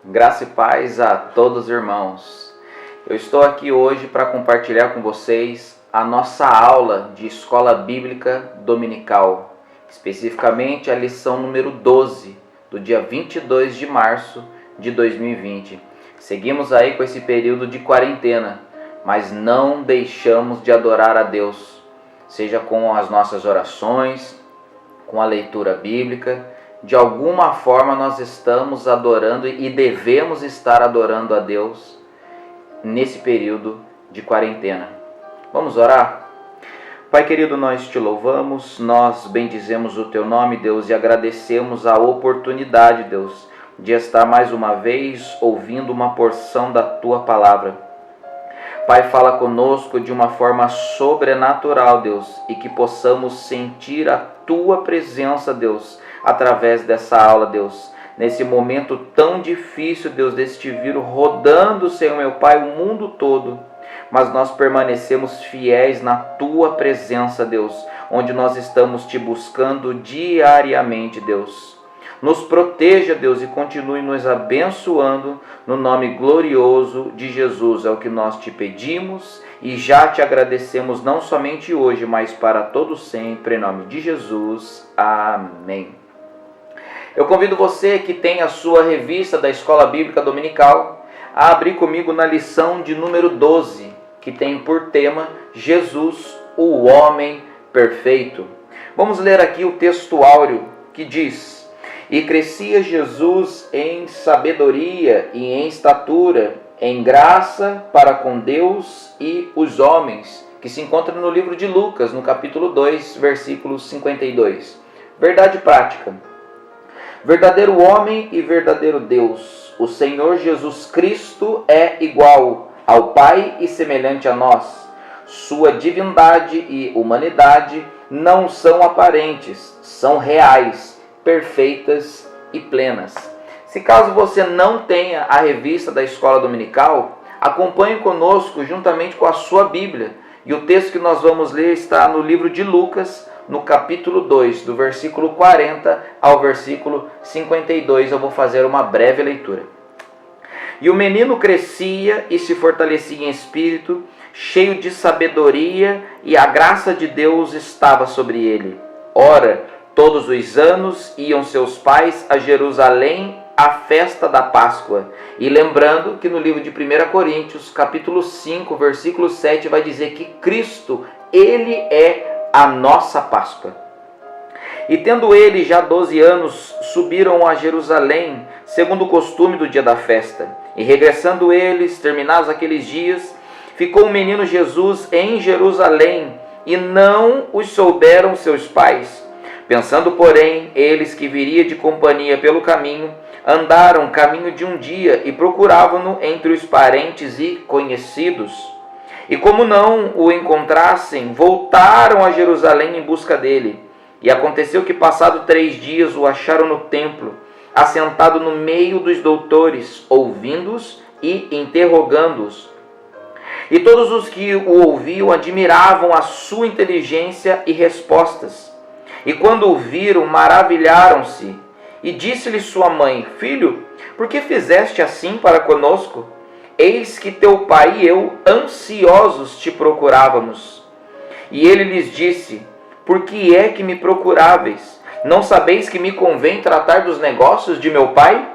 Graça e paz a todos os irmãos. Eu estou aqui hoje para compartilhar com vocês a nossa aula de Escola Bíblica Dominical, especificamente a lição número 12, do dia 22 de março de 2020. Seguimos aí com esse período de quarentena, mas não deixamos de adorar a Deus, seja com as nossas orações, com a leitura bíblica. De alguma forma nós estamos adorando e devemos estar adorando a Deus nesse período de quarentena. Vamos orar? Pai querido, nós te louvamos, nós bendizemos o teu nome, Deus, e agradecemos a oportunidade, Deus, de estar mais uma vez ouvindo uma porção da tua palavra. Pai, fala conosco de uma forma sobrenatural, Deus, e que possamos sentir a tua presença, Deus, através dessa aula, Deus. Nesse momento tão difícil, Deus, deste vírus rodando, Senhor meu Pai, o mundo todo. Mas nós permanecemos fiéis na tua presença, Deus, onde nós estamos te buscando diariamente, Deus. Nos proteja, Deus, e continue nos abençoando no nome glorioso de Jesus. É o que nós te pedimos e já te agradecemos não somente hoje, mas para todo sempre, em nome de Jesus. Amém. Eu convido você que tem a sua revista da Escola Bíblica Dominical a abrir comigo na lição de número 12, que tem por tema Jesus, o homem perfeito. Vamos ler aqui o texto áureo que diz: E crescia Jesus em sabedoria e em estatura, em graça para com Deus e os homens, que se encontra no livro de Lucas, no capítulo 2, versículo 52. Verdade prática. Verdadeiro homem e verdadeiro Deus, o Senhor Jesus Cristo é igual ao Pai e semelhante a nós. Sua divindade e humanidade não são aparentes, são reais, perfeitas e plenas. Se caso você não tenha a revista da Escola Dominical, acompanhe conosco juntamente com a sua Bíblia. E o texto que nós vamos ler está no livro de Lucas, no capítulo 2, do versículo 40 ao versículo 52. Eu vou fazer uma breve leitura. E o menino crescia e se fortalecia em espírito, cheio de sabedoria, e a graça de Deus estava sobre ele. Ora, todos os anos iam seus pais a Jerusalém à festa da Páscoa. E lembrando que no livro de 1 Coríntios, capítulo 5, versículo 7, vai dizer que Cristo, ele é a nossa Páscoa. E tendo ele já 12 anos, subiram a Jerusalém, segundo o costume do dia da festa. E regressando eles, terminados aqueles dias, ficou o menino Jesus em Jerusalém, e não os souberam seus pais. Pensando, porém, eles que viria de companhia pelo caminho, andaram caminho de um dia e procuravam-no entre os parentes e conhecidos. E como não o encontrassem, voltaram a Jerusalém em busca dele. E aconteceu que, passado 3 dias, o acharam no templo, assentado no meio dos doutores, ouvindo-os e interrogando-os. E todos os que o ouviam admiravam a sua inteligência e respostas. E quando o viram, maravilharam-se. E disse-lhe sua mãe: Filho, por que fizeste assim para conosco? Eis que teu pai e eu, ansiosos, te procurávamos. E ele lhes disse: Por que é que me procuráveis? Não sabeis que me convém tratar dos negócios de meu pai?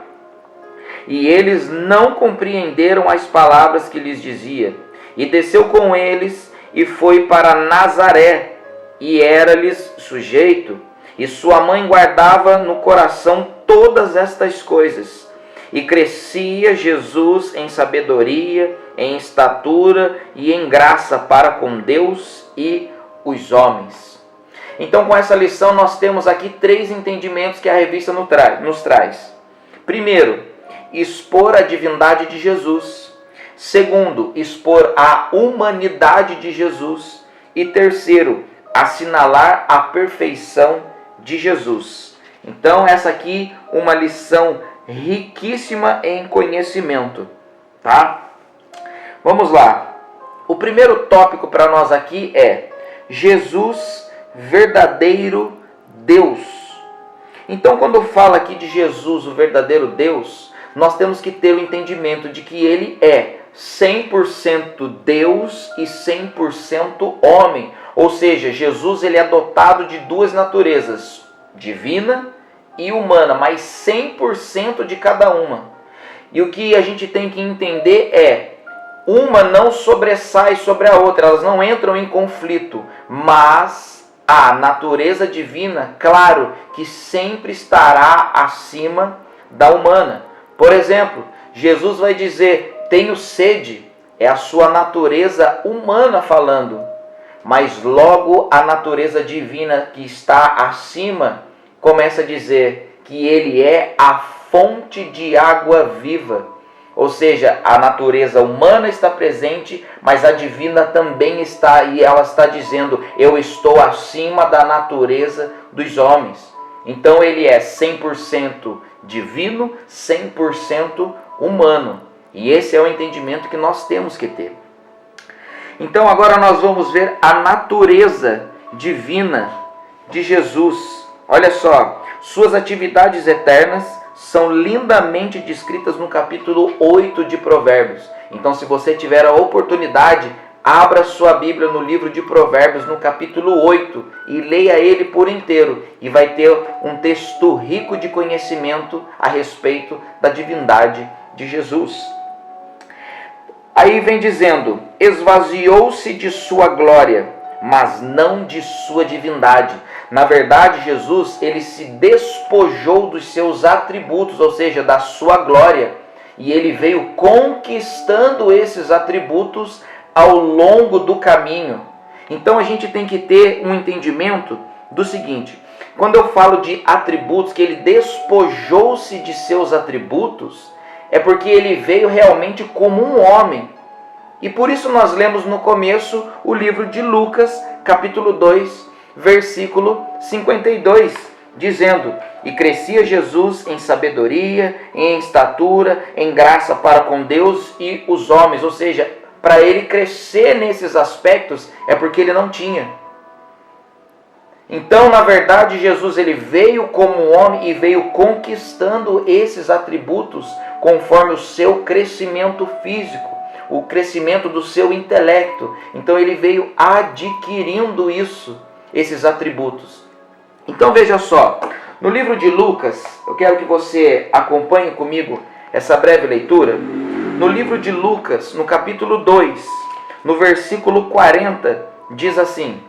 E eles não compreenderam as palavras que lhes dizia. E desceu com eles e foi para Nazaré, e era-lhes sujeito. E sua mãe guardava no coração todas estas coisas. E crescia Jesus em sabedoria, em estatura e em graça para com Deus e os homens. Então, com essa lição, nós temos aqui 3 entendimentos que a revista nos traz. Primeiro, expor a divindade de Jesus. Segundo, expor a humanidade de Jesus. E terceiro, assinalar a perfeição de Jesus. Então, essa aqui é uma lição riquíssima em conhecimento, tá? Vamos lá. O primeiro tópico para nós aqui é Jesus, verdadeiro Deus. Então, quando fala aqui de Jesus, o verdadeiro Deus, nós temos que ter o entendimento de que ele é 100% Deus e 100% homem. Ou seja, Jesus ele é dotado de duas naturezas, divina e humana, mas 100% de cada uma. E o que a gente tem que entender é, uma não sobressai sobre a outra, elas não entram em conflito, mas a natureza divina, claro, que sempre estará acima da humana. Por exemplo, Jesus vai dizer, tenho sede, é a sua natureza humana falando, mas logo a natureza divina que está acima começa a dizer que ele é a fonte de água viva. Ou seja, a natureza humana está presente, mas a divina também está, e ela está dizendo, eu estou acima da natureza dos homens. Então ele é 100% divino, 100% humano. E esse é o entendimento que nós temos que ter. Então agora nós vamos ver a natureza divina de Jesus. Olha só, suas atividades eternas são lindamente descritas no capítulo 8 de Provérbios. Então, se você tiver a oportunidade, abra sua Bíblia no livro de Provérbios, no capítulo 8, e leia ele por inteiro. E vai ter um texto rico de conhecimento a respeito da divindade de Jesus. Aí vem dizendo, esvaziou-se de sua glória, mas não de sua divindade. Na verdade, Jesus, ele se despojou dos seus atributos, ou seja, da sua glória. E ele veio conquistando esses atributos ao longo do caminho. Então a gente tem que ter um entendimento do seguinte, quando eu falo de atributos, que ele despojou-se de seus atributos, é porque ele veio realmente como um homem. E por isso nós lemos no começo o livro de Lucas, capítulo 2, versículo 52, dizendo, e crescia Jesus em sabedoria, em estatura, em graça para com Deus e os homens. Ou seja, para ele crescer nesses aspectos é porque ele não tinha. Então, na verdade, Jesus ele veio como homem e veio conquistando esses atributos conforme o seu crescimento físico, o crescimento do seu intelecto. Então ele veio adquirindo esses atributos. Então veja só, no livro de Lucas, eu quero que você acompanhe comigo essa breve leitura. No livro de Lucas, no capítulo 2, no versículo 40, diz assim,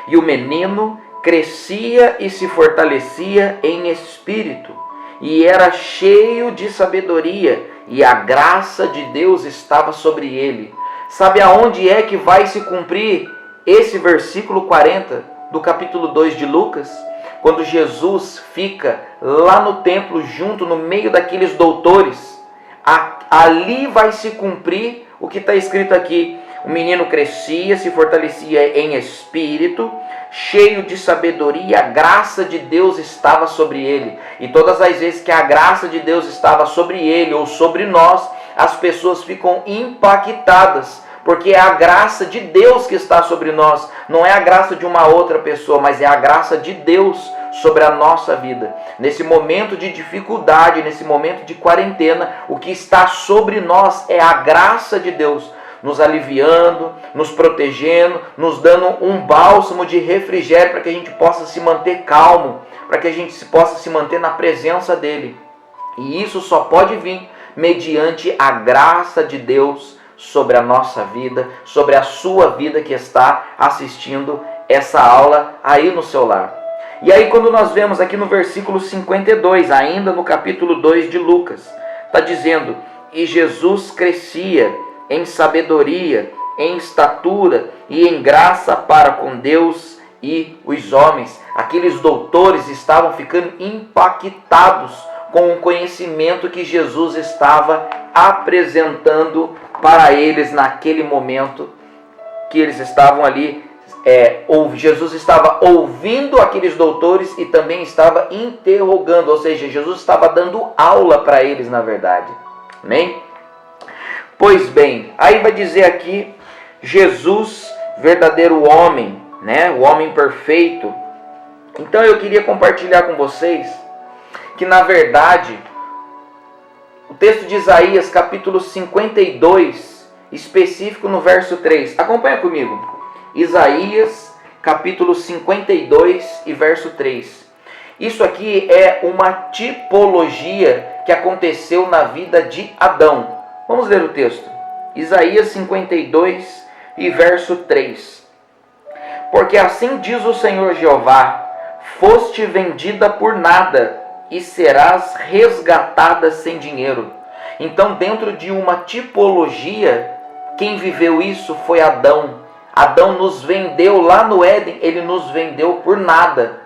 e o menino crescia e se fortalecia em espírito, e era cheio de sabedoria, e a graça de Deus estava sobre ele. Sabe aonde é que vai se cumprir esse versículo 40 do capítulo 2 de Lucas? Quando Jesus fica lá no templo, junto, no meio daqueles doutores, ali vai se cumprir o que está escrito aqui. O menino crescia, se fortalecia em espírito, cheio de sabedoria, a graça de Deus estava sobre ele. E todas as vezes que a graça de Deus estava sobre ele ou sobre nós, as pessoas ficam impactadas, porque é a graça de Deus que está sobre nós. Não é a graça de uma outra pessoa, mas é a graça de Deus sobre a nossa vida. Nesse momento de dificuldade, nesse momento de quarentena, o que está sobre nós é a graça de Deus, nos aliviando, nos protegendo, nos dando um bálsamo de refrigério para que a gente possa se manter calmo, para que a gente possa se manter na presença dele. E isso só pode vir mediante a graça de Deus sobre a nossa vida, sobre a sua vida que está assistindo essa aula aí no seu lar. E aí quando nós vemos aqui no versículo 52, ainda no capítulo 2 de Lucas, está dizendo, e Jesus crescia em sabedoria, em estatura e em graça para com Deus e os homens. Aqueles doutores estavam ficando impactados com o conhecimento que Jesus estava apresentando para eles naquele momento que eles estavam ali. Jesus estava ouvindo aqueles doutores e também estava interrogando, ou seja, Jesus estava dando aula para eles, na verdade. Amém? Pois bem, aí vai dizer aqui, Jesus, verdadeiro homem, né? O homem perfeito. Então eu queria compartilhar com vocês que, na verdade, o texto de Isaías, capítulo 52, específico no verso 3. Acompanha comigo. Isaías, capítulo 52 e verso 3. Isso aqui é uma tipologia que aconteceu na vida de Adão. Vamos ler o texto. Isaías 52 e verso 3. Porque assim diz o Senhor Jeová: foste vendida por nada e serás resgatada sem dinheiro. Então, dentro de uma tipologia, quem viveu isso foi Adão. Adão nos vendeu lá no Éden, ele nos vendeu por nada.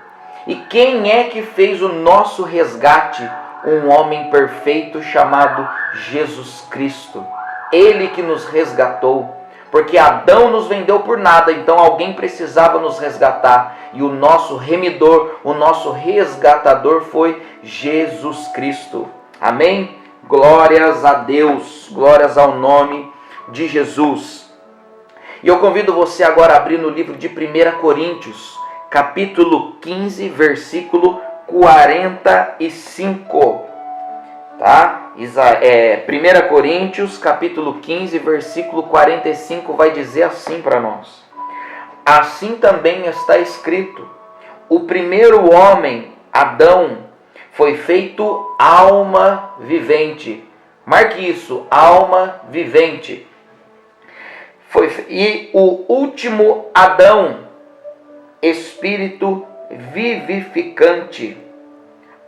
E quem é que fez o nosso resgate? Um homem perfeito chamado Jesus Cristo. Ele que nos resgatou. Porque Adão nos vendeu por nada, então alguém precisava nos resgatar. E o nosso remidor, o nosso resgatador foi Jesus Cristo. Amém? Glórias a Deus, glórias ao nome de Jesus. E eu convido você agora a abrir no livro de 1 Coríntios, capítulo 15, versículo 45. Tá? 1 Coríntios, capítulo 15, versículo 45, vai dizer assim para nós: assim também está escrito: o primeiro homem, Adão, foi feito alma vivente. Marque isso, alma vivente. E o último Adão, espírito vivificante.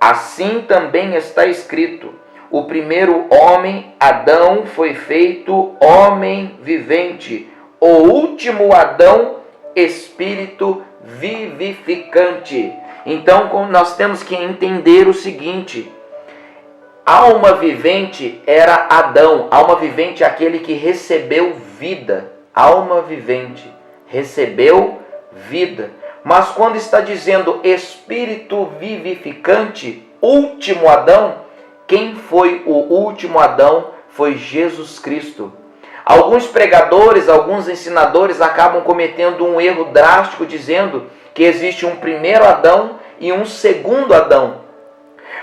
Assim também está escrito: o primeiro homem, Adão, foi feito homem vivente. O último Adão, espírito vivificante. Então nós temos que entender o seguinte: alma vivente era Adão. Alma vivente é aquele que recebeu vida. Alma vivente recebeu vida. Mas quando está dizendo espírito vivificante, último Adão, quem foi o último Adão? Foi Jesus Cristo. Alguns pregadores, alguns ensinadores acabam cometendo um erro drástico dizendo que existe um primeiro Adão e um segundo Adão.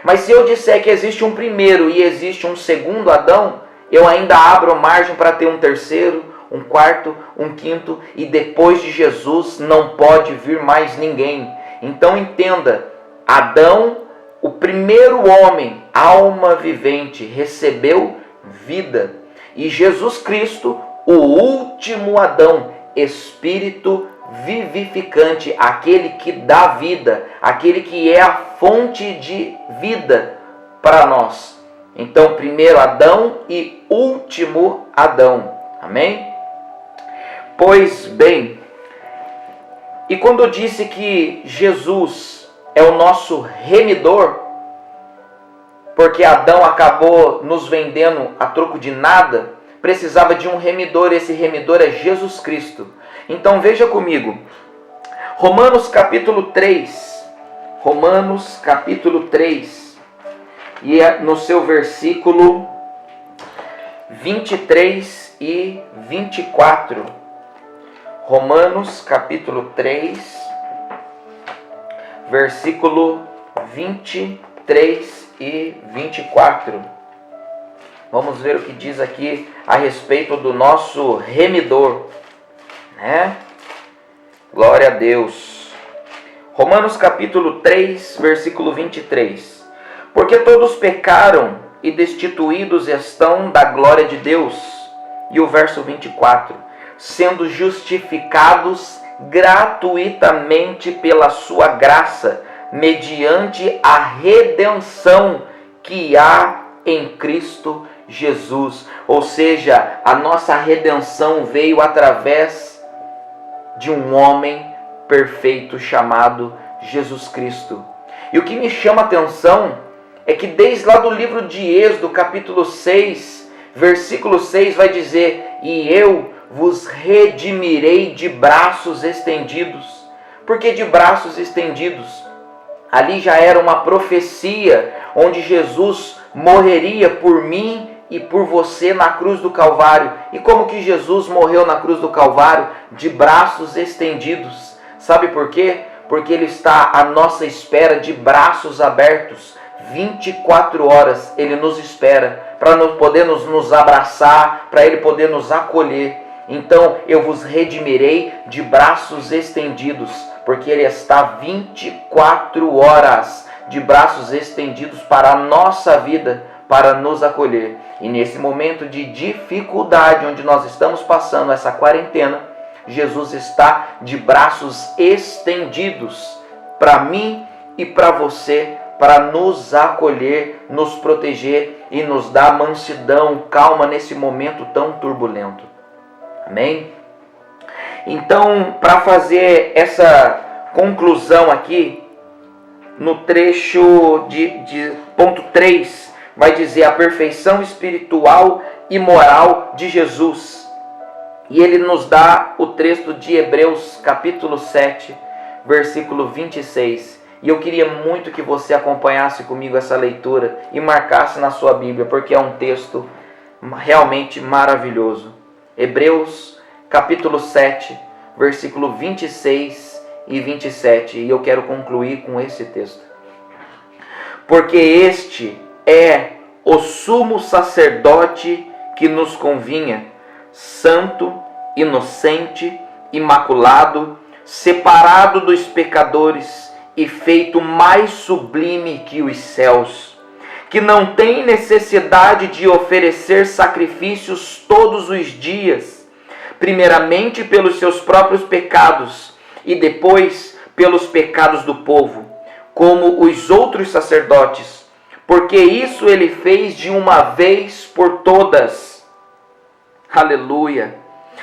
Mas se eu disser que existe um primeiro e existe um segundo Adão, eu ainda abro margem para ter um terceiro, um quarto, um quinto, e depois de Jesus não pode vir mais ninguém. Então entenda, Adão, o primeiro homem, alma vivente, recebeu vida. E Jesus Cristo, o último Adão, espírito vivificante, aquele que dá vida, aquele que é a fonte de vida para nós. Então, primeiro Adão e último Adão. Amém? Pois bem, e quando eu disse que Jesus é o nosso remidor, porque Adão acabou nos vendendo a troco de nada, precisava de um remidor, esse remidor é Jesus Cristo. Então veja comigo, Romanos capítulo 3, Romanos capítulo 3, e no seu versículo 23 e 24. Romanos capítulo 3, versículo 23 e 24. Vamos ver o que diz aqui a respeito do nosso remidor, né? Glória a Deus. Romanos capítulo 3, versículo 23. Porque todos pecaram e destituídos estão da glória de Deus. E o verso 24. Sendo justificados gratuitamente pela sua graça, mediante a redenção que há em Cristo Jesus. Ou seja, a nossa redenção veio através de um homem perfeito chamado Jesus Cristo. E o que me chama a atenção é que desde lá do livro de Êxodo, capítulo 6, versículo 6, vai dizer: e eu vos redimirei de braços estendidos. Por que de braços estendidos? Ali já era uma profecia, onde Jesus morreria por mim e por você na cruz do Calvário. E como que Jesus morreu na cruz do Calvário? De braços estendidos. Sabe por quê? Porque Ele está à nossa espera de braços abertos. 24 horas Ele nos espera para poder nos abraçar, para Ele poder nos acolher. Então eu vos redimirei de braços estendidos, porque Ele está 24 horas de braços estendidos para a nossa vida, para nos acolher. E nesse momento de dificuldade, onde nós estamos passando essa quarentena, Jesus está de braços estendidos para mim e para você, para nos acolher, nos proteger e nos dar mansidão, calma nesse momento tão turbulento. Amém? Então, para fazer essa conclusão aqui, no trecho de ponto 3, vai dizer a perfeição espiritual e moral de Jesus. E ele nos dá o texto de Hebreus capítulo 7, versículo 26. E eu queria muito que você acompanhasse comigo essa leitura e marcasse na sua Bíblia, porque é um texto realmente maravilhoso. Hebreus capítulo 7, versículo 26 e 27. E eu quero concluir com esse texto. Porque este é o sumo sacerdote que nos convinha, santo, inocente, imaculado, separado dos pecadores e feito mais sublime que os céus, que não tem necessidade de oferecer sacrifícios todos os dias, primeiramente pelos seus próprios pecados e depois pelos pecados do povo, como os outros sacerdotes, porque isso ele fez de uma vez por todas. Aleluia!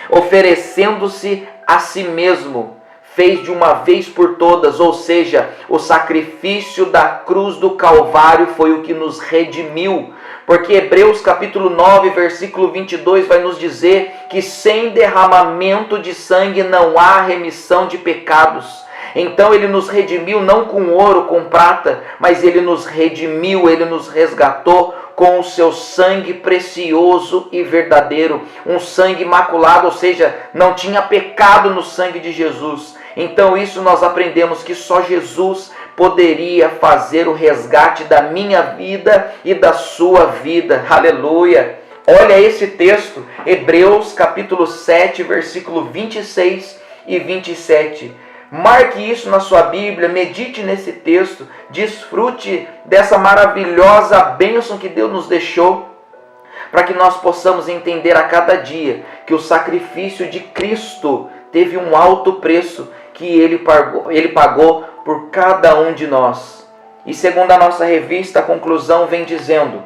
Oferecendo-se a si mesmo, fez de uma vez por todas, ou seja, o sacrifício da cruz do Calvário foi o que nos redimiu, porque Hebreus capítulo 9, versículo 22 vai nos dizer que sem derramamento de sangue não há remissão de pecados. Então ele nos redimiu não com ouro, com prata, mas ele nos redimiu, ele nos resgatou com o seu sangue precioso e verdadeiro, um sangue imaculado, ou seja, não tinha pecado no sangue de Jesus. Então isso nós aprendemos que só Jesus poderia fazer o resgate da minha vida e da sua vida. Aleluia! Olha esse texto, Hebreus capítulo 7, versículo 26 e 27. Marque isso na sua Bíblia, medite nesse texto, desfrute dessa maravilhosa bênção que Deus nos deixou, para que nós possamos entender a cada dia que o sacrifício de Cristo teve um alto preço que Ele pagou por cada um de nós. E segundo a nossa revista, a conclusão vem dizendo: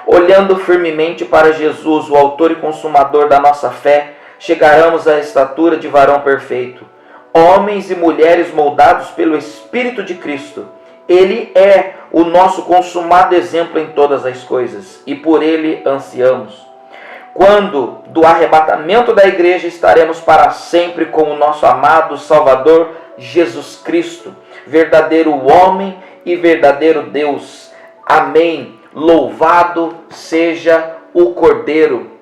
olhando firmemente para Jesus, o autor e consumador da nossa fé, chegaremos à estatura de varão perfeito, homens e mulheres moldados pelo Espírito de Cristo. Ele é o nosso consumado exemplo em todas as coisas, e por Ele ansiamos. Quando do arrebatamento da igreja estaremos para sempre com o nosso amado Salvador Jesus Cristo, verdadeiro homem e verdadeiro Deus. Amém. Louvado seja o Cordeiro.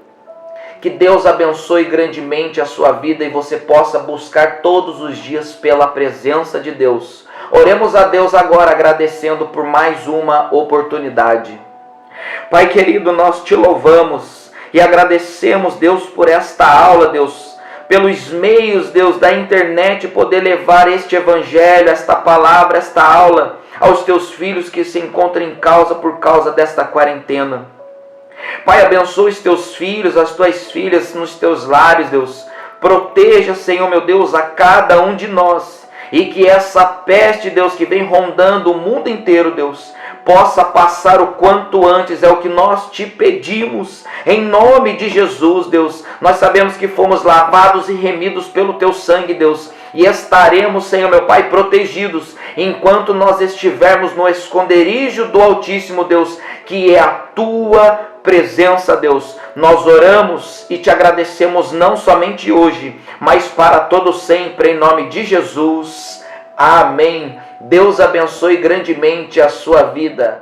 Que Deus abençoe grandemente a sua vida e você possa buscar todos os dias pela presença de Deus. Oremos a Deus agora agradecendo por mais uma oportunidade. Pai querido, nós te louvamos e agradecemos, Deus, por esta aula, Deus, pelos meios, Deus, da internet, poder levar este evangelho, esta palavra, esta aula aos teus filhos que se encontram em causa por causa desta quarentena. Pai, abençoe os teus filhos, as tuas filhas nos teus lares, Deus. Proteja, Senhor, meu Deus, a cada um de nós. E que essa peste, Deus, que vem rondando o mundo inteiro, Deus, possa passar o quanto antes. É o que nós te pedimos. Em nome de Jesus, Deus. Nós sabemos que fomos lavados e remidos pelo teu sangue, Deus. E estaremos, Senhor, meu Pai, protegidos enquanto nós estivermos no esconderijo do Altíssimo, Deus, que é a tua presença, Deus. Nós oramos e te agradecemos não somente hoje, mas para todo sempre, em nome de Jesus. Amém. Deus abençoe grandemente a sua vida.